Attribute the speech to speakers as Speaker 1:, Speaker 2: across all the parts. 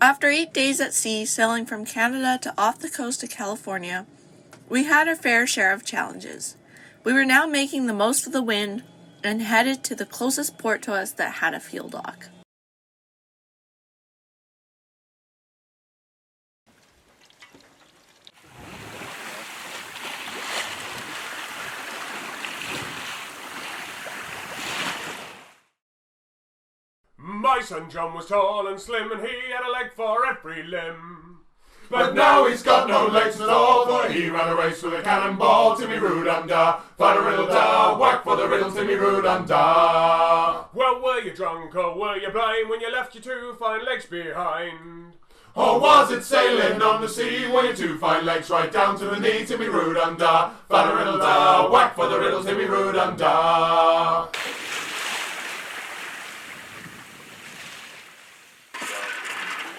Speaker 1: After 8 days at sea, sailing from Canada to off the coast of California, we had our fair share of challenges. We were now making the most of the wind and headed to the closest port to us that had a fuel dock.
Speaker 2: My son John was tall and slim, and he had a leg for every limb. But now he's got no legs at all, for he ran a race with a cannonball. Timmy Roo-dum-da, fa-da-riddle-da, whack for the riddle, Timmy Roo-dum-da. Well, were you drunk or were you blind when you left your two fine legs behind? Or was it sailing on the sea when your two fine legs right down to the knee? Timmy Roo-dum-da, fa-da-riddle-da, whack for the riddle, Timmy Roo-dum-da.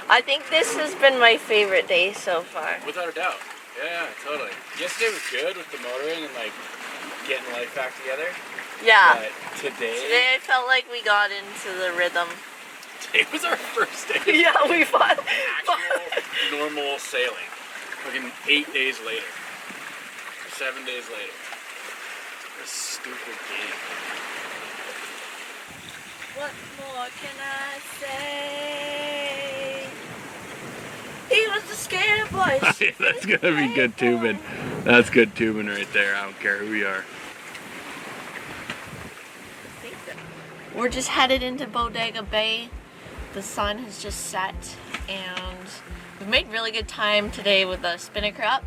Speaker 3: I think this has been my favorite day so far.
Speaker 4: Without a doubt. Yeah, totally. Yesterday was good with the motoring and like getting life back together.
Speaker 3: Yeah.
Speaker 4: But today
Speaker 3: I felt like we got into the rhythm.
Speaker 4: Today was our first day.
Speaker 3: Yeah, we fought.
Speaker 4: Actual normal sailing. Fucking 8 days later. 7 days later. This stupid game.
Speaker 3: What more can I say? He was the scared boy.
Speaker 4: That's gonna be good tubing. That's good tubing right there. I don't care who you are.
Speaker 3: We're just headed into Bodega Bay. The sun has just set and we've made really good time today with the spinnaker up,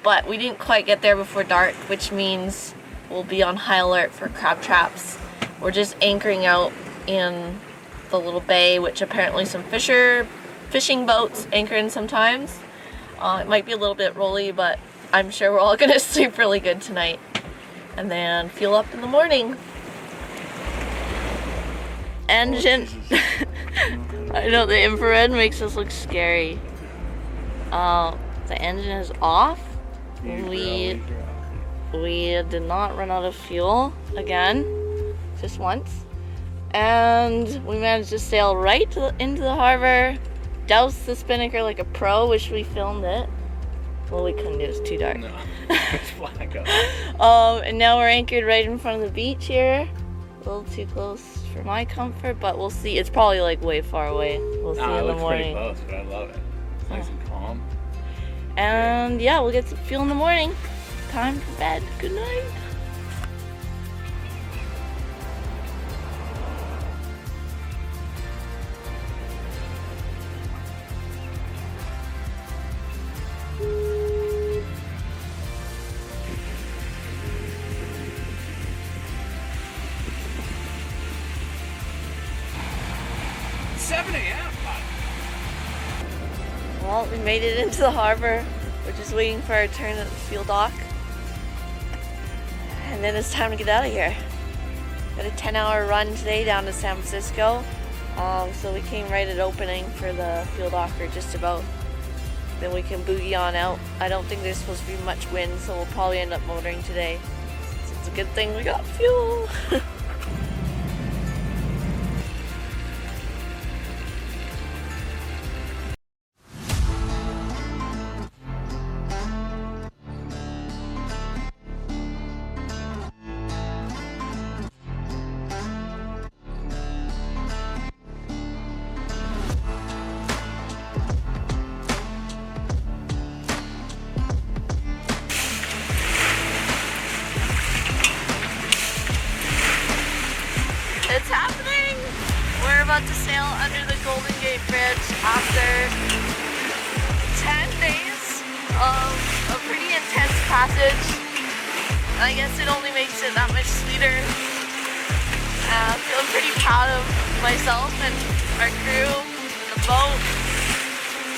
Speaker 3: but we didn't quite get there before dark, which means we'll be on high alert for crab traps. We're just anchoring out in the little bay, which apparently some fishing boats anchor in sometimes. It might be a little bit rolly, but I'm sure we're all gonna sleep really good tonight and then fuel up in the morning. Engine. I know the infrared makes us look scary. The engine is off. We did not run out of fuel again, just once. And we managed to sail right into the harbor, douse the spinnaker like a pro, wish we filmed it. Well, we couldn't, it was too dark.
Speaker 4: No, it's black out.
Speaker 3: And now we're anchored right in front of the beach here. A little too close for my comfort, but we'll see. It's probably like way far away. We'll see in the morning.
Speaker 4: It looks pretty close, but I love it. It's nice and calm.
Speaker 3: And yeah, we'll get some fuel in the morning. Time for bed. Good night. Well, we made it into the harbor. We're just waiting for our turn at the fuel dock. And then it's time to get out of here. Got a 10-hour run today down to San Francisco. So we came right at opening for the fuel dock, or just about. Then we can boogie on out. I don't think there's supposed to be much wind, so we'll probably end up motoring today. So it's a good thing we got fuel. It's happening! We're about to sail under the Golden Gate Bridge after 10 days of a pretty intense passage. And I guess it only makes it that much sweeter. I'm feeling pretty proud of myself and our crew, the boat.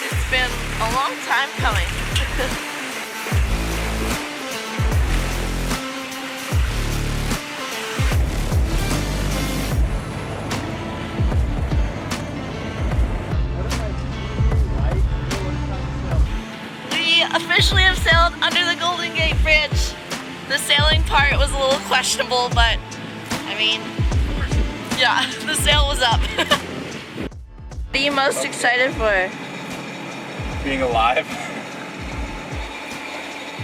Speaker 3: It's been a long time coming. Officially have sailed under the Golden Gate Bridge. The sailing part was a little questionable, but I mean, yeah, the sail was up. you most excited for?
Speaker 4: Being alive.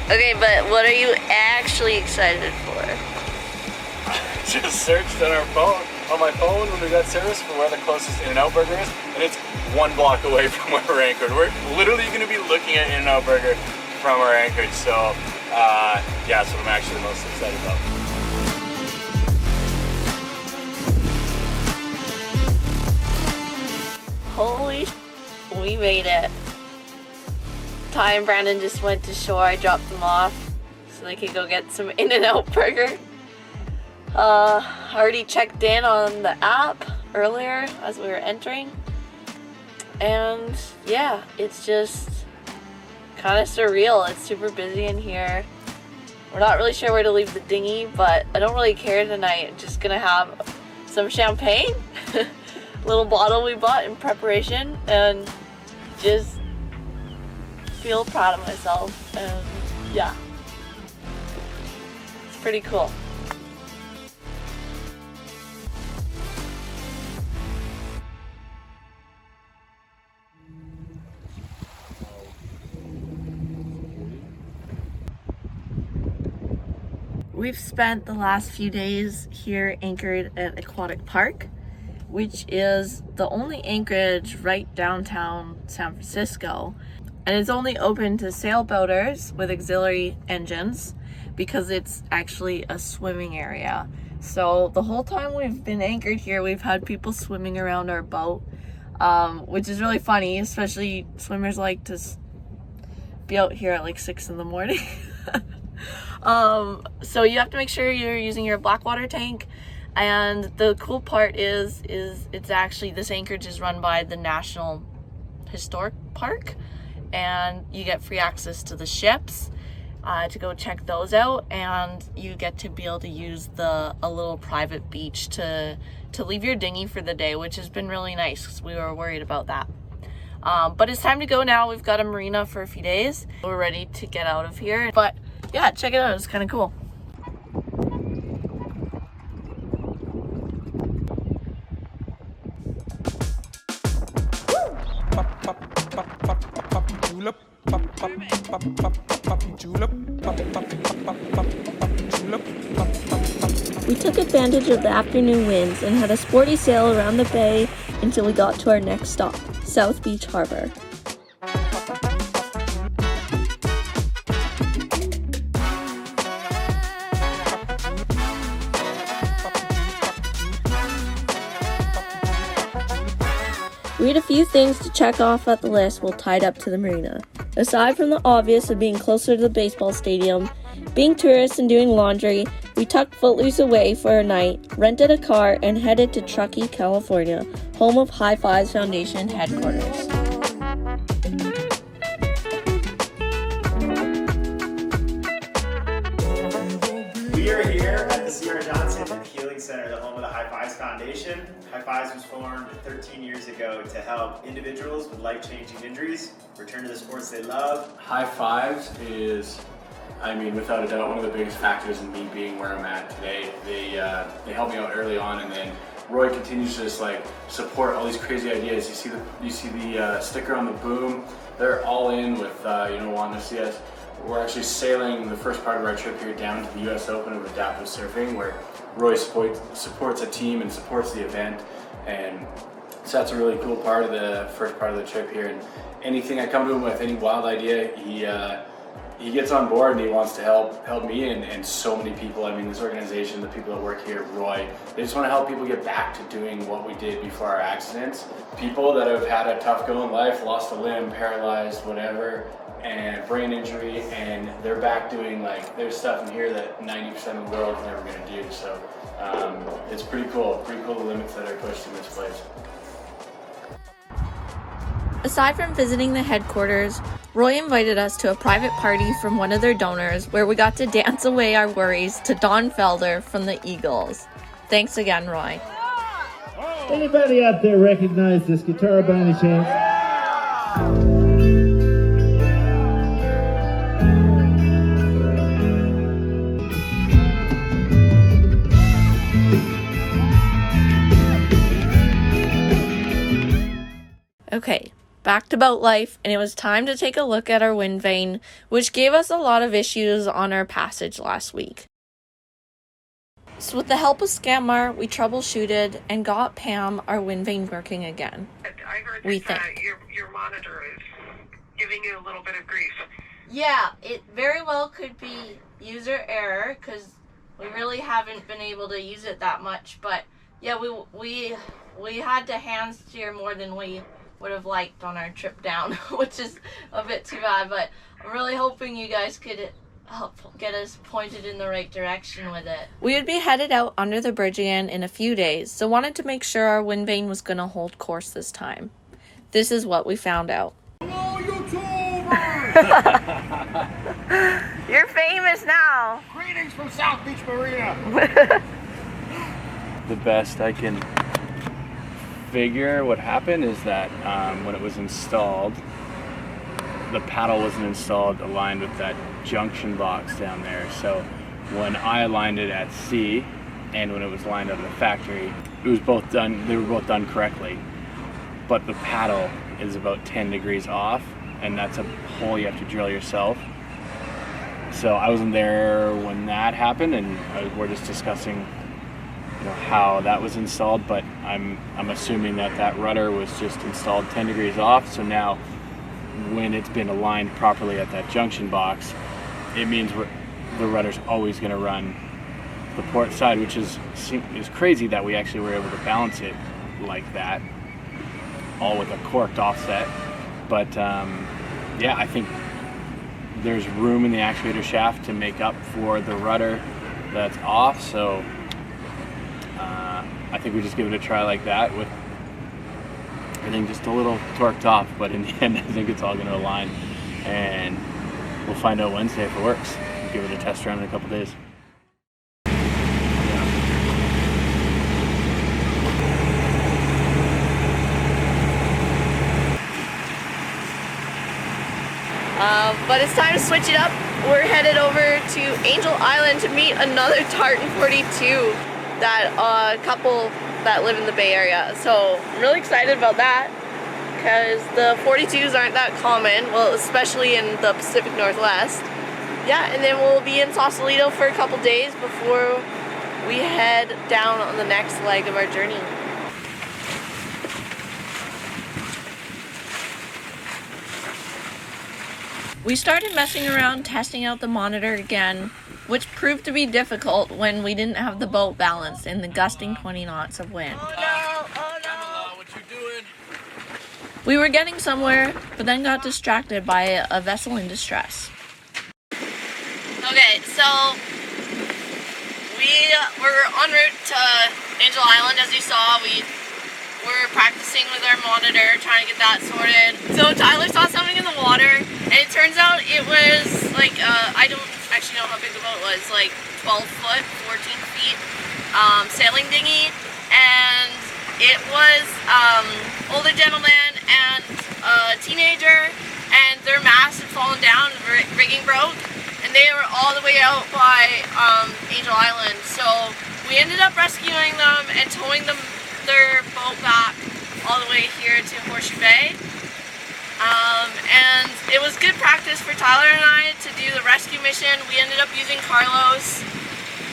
Speaker 3: Okay, but what are you actually excited for?
Speaker 4: Just searched on my phone when we got service for where the closest InNOut Burger is, and it's 1 block away from where we're anchored. We're literally going to be looking at InNOut Burger from our anchorage, so yeah, that's what I'm actually most excited about.
Speaker 3: Holy sh**, we made it. Ty and Brandon just went to shore. I dropped them off so they could go get some InNOut Burger. Already checked in on the app earlier as we were entering. And yeah, it's just kind of surreal. It's super busy in here. We're not really sure where to leave the dinghy, but I don't really care tonight. I'm just gonna have some champagne. Little bottle we bought in preparation, and just feel proud of myself. And yeah, it's pretty cool.
Speaker 1: We've spent the last few days here anchored at Aquatic Park, which is the only anchorage right downtown San Francisco. And it's only open to sailboaters with auxiliary engines because it's actually a swimming area. So the whole time we've been anchored here, we've had people swimming around our boat, which is really funny, especially swimmers like to be out here at like 6 in the morning. So you have to make sure you're using your black water tank. And the cool part is it's actually, this anchorage is run by the National Historic Park, and you get free access to the ships to go check those out, and you get to be able to use a little private beach to leave your dinghy for the day, which has been really nice because we were worried about that. But it's time to go now. We've got a marina for a few days. We're ready to get out of here. But yeah, check it out. It's kind of cool.
Speaker 5: We took advantage of the afternoon winds and had a sporty sail around the bay until we got to our next stop, South Beach Harbor. We had a few things to check off at the list while tied up to the marina. Aside from the obvious of being closer to the baseball stadium, being tourists and doing laundry, we tucked Footloose away for a night, rented a car, and headed to Truckee, California, home of High Fives Foundation headquarters.
Speaker 6: We are here at the Sierra Johnson Healing Center, the home of the High Fives Foundation. High Fives was formed 13 years ago to help individuals with life-changing injuries return to the sports they love.
Speaker 4: High Fives is, I mean, without a doubt, one of the biggest factors in me being where I'm at today. They helped me out early on, and then Roy continues to just like support all these crazy ideas. You see the sticker on the boom. They're all in with wanting to see us. We're actually sailing the first part of our trip here down to the US Open of Adaptive Surfing, where Roy supports a team and supports the event, and so that's a really cool part of the first part of the trip here. And anything I come to him with, any wild idea, he gets on board and he wants to help me and so many people. I mean, this organization, the people that work here, Roy, they just want to help people get back to doing what we did before our accidents. People that have had a tough go in life, lost a limb, paralyzed, whatever, and brain injury, and they're back doing like there's stuff in here that 90% of the world is never going to do. So it's pretty cool the limits that are pushed in this place.
Speaker 5: Aside from visiting the headquarters, Roy invited us to a private party from one of their donors where we got to dance away our worries to Don Felder from the Eagles. Thanks again, Roy.
Speaker 7: Anybody out there recognize this guitar by any chance?
Speaker 5: Okay, back to boat life, and it was time to take a look at our wind vane, which gave us a lot of issues on our passage last week. So with the help of Scammer, we troubleshooted and got Pam our wind vane working again.
Speaker 8: I heard
Speaker 5: We
Speaker 8: that
Speaker 5: think.
Speaker 8: your monitor is giving you a little bit of grief.
Speaker 3: Yeah, it very well could be user error because we really haven't been able to use it that much. But yeah, we had to hand steer more than we would have liked on our trip down, which is a bit too bad. But I'm really hoping you guys could help get us pointed in the right direction with it.
Speaker 5: We would be headed out under the bridge again in a few days, so wanted to make sure our wind vane was going to hold course this time. This is what we found out.
Speaker 2: Hello, YouTubers!
Speaker 1: You're famous now.
Speaker 2: Greetings from South Beach Marina.
Speaker 4: The best I can figure what happened is that when it was installed, the paddle wasn't installed aligned with that junction box down there. So when I aligned it at sea and when it was lined up in the factory, it was both done. They were both done correctly, but the paddle is about 10 degrees off, and that's a hole you have to drill yourself. So I wasn't there when that happened, and we're just discussing, how that was installed. But I'm assuming that rudder was just installed 10 degrees off. So now, when it's been aligned properly at that junction box, it means the rudder's always going to run the port side, which is crazy that we actually were able to balance it like that, all with a corked offset. But yeah, I think there's room in the actuator shaft to make up for the rudder that's off. So I think we just give it a try like that with everything just a little torqued off, but in the end I think it's all going to align, and we'll find out Wednesday if it works. We'll give it a test run in a couple days.
Speaker 1: But it's time to switch it up. We're headed over to Angel Island to meet another Tartan 42, that couple that live in the Bay Area. So I'm really excited about that because the 42s aren't that common, well, especially in the Pacific Northwest. Yeah, and then we'll be in Sausalito for a couple days before we head down on the next leg of our journey. We started messing around testing out the monitor again, which proved to be difficult when we didn't have the boat balanced in the gusting 20 knots of wind.
Speaker 3: Oh no!
Speaker 4: What you doing?
Speaker 5: We were getting somewhere, but then got distracted by a vessel in distress.
Speaker 3: Okay, so we were en route to Angel Island, as you saw. We were practicing with our monitor, trying to get that sorted. So Tyler saw something in the water, and it turns out it was like, I don't actually know how big the boat was, like 12 foot, 14 feet, sailing dinghy, and it was older gentleman and a teenager, and their mast had fallen down, the rigging broke, and they were all the way out by Angel Island. So we ended up rescuing them and towing their boat back all the way here to Horseshoe Bay. And it was good practice for Tyler and I to do the rescue mission. We ended up using Carlos.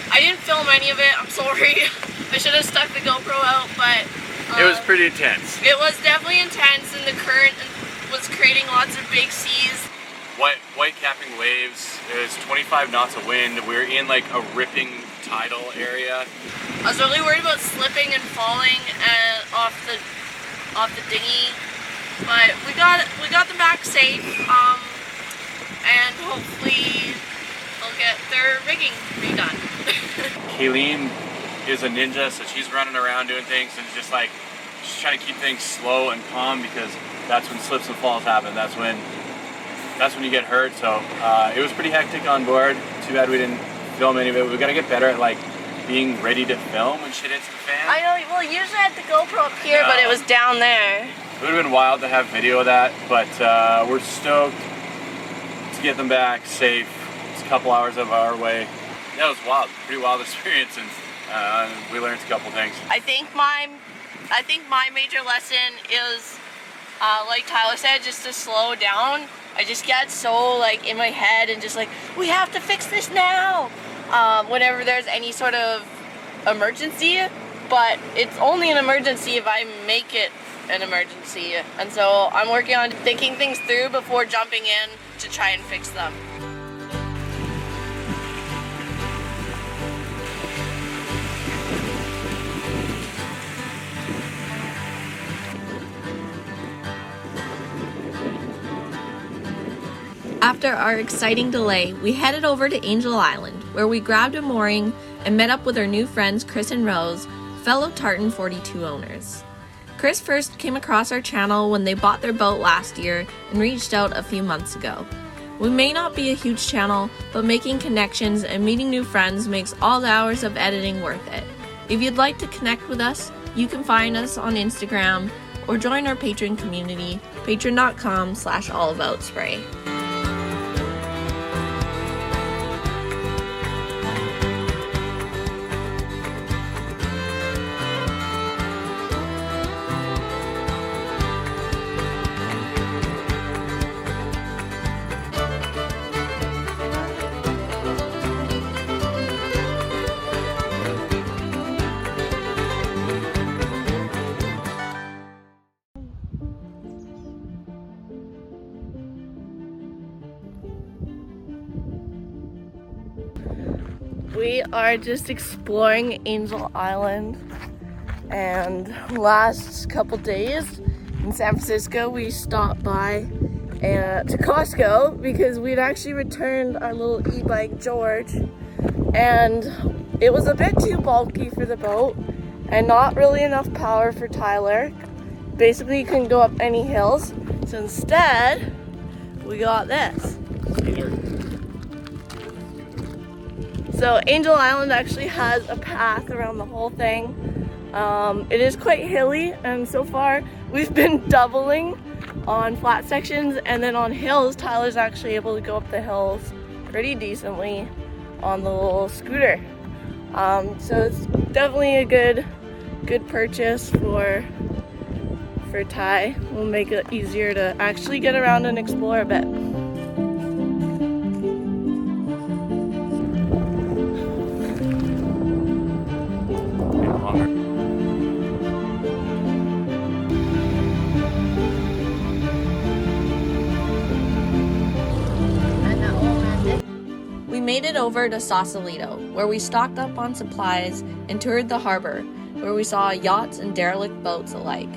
Speaker 3: I didn't film any of it, I'm sorry. I should have stuck the GoPro out, but
Speaker 4: It was pretty intense.
Speaker 3: it was definitely intense, and the current was creating lots of big seas.
Speaker 4: White capping waves. It was 25 knots of wind. We were in like a ripping tidal area.
Speaker 3: I was really worried about slipping and falling off the dinghy, but we got them back safe, and hopefully they'll get their rigging redone.
Speaker 4: Kayleen is a ninja, so she's running around doing things and just like she's trying to keep things slow and calm, because that's when slips and falls happen. That's when you get hurt. So it was pretty hectic on board. Too bad we didn't film any of it. We got to get better at like being ready to film when shit hits the fan.
Speaker 3: I know, well, usually I had the GoPro up here, but it was down there.
Speaker 4: It would have been wild to have video of that, but we're stoked to get them back safe. It's a couple hours of our way. Yeah, it was wild, pretty wild experience, and we learned a couple things.
Speaker 3: I think my major lesson is like Tyler said, just to slow down. I just get so like in my head and just like, we have to fix this now whenever there's any sort of emergency, but it's only an emergency if I make it an emergency. And so I'm working on thinking things through before jumping in to try and fix them.
Speaker 5: After our exciting delay, we headed over to Angel Island, where we grabbed a mooring and met up with our new friends Chris and Rose, fellow Tartan 42 owners. Chris first came across our channel when they bought their boat last year and reached out a few months ago. We may not be a huge channel, but making connections and meeting new friends makes all the hours of editing worth it. If you'd like to connect with us, you can find us on Instagram or join our Patreon community, patreon.com/allaboutspray. We are just exploring Angel Island, and last couple days in San Francisco we stopped by to Costco because we'd actually returned our little e-bike George, and it was a bit too bulky for the boat and not really enough power for Tyler. Basically, you couldn't go up any hills, so instead we got this. So Angel Island actually has a path around the whole thing. It is quite hilly, and so far we've been doubling on flat sections, and then on hills Tyler's actually able to go up the hills pretty decently on the little scooter. So it's definitely a good purchase for Ty. Will make it easier to actually get around and explore a bit. We made it over to Sausalito, where we stocked up on supplies and toured the harbor, where we saw yachts and derelict boats alike.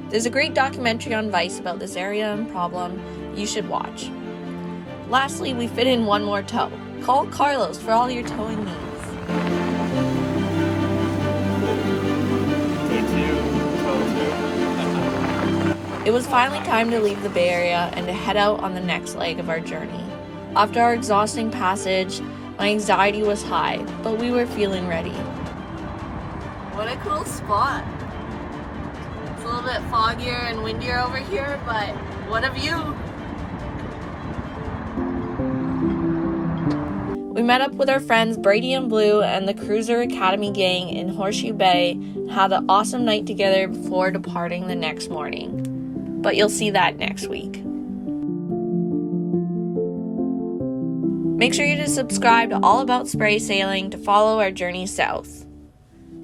Speaker 5: There's a great documentary on Vice about this area and problem you should watch. Lastly, we fit in one more tow. Call Carlos for all your towing needs. It was finally time to leave the Bay Area and to head out on the next leg of our journey. After our exhausting passage, my anxiety was high, but we were feeling ready.
Speaker 3: What a cool spot. It's a little bit foggier and windier over here, but what a view.
Speaker 5: We met up with our friends Brady and Blue and the Cruiser Academy gang in Horseshoe Bay and had an awesome night together before departing the next morning. But you'll see that next week. Make sure you to subscribe to All About Spray Sailing to follow our journey south.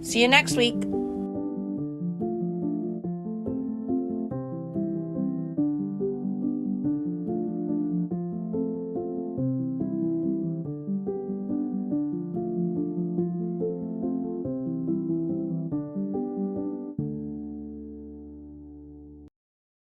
Speaker 5: See you next week.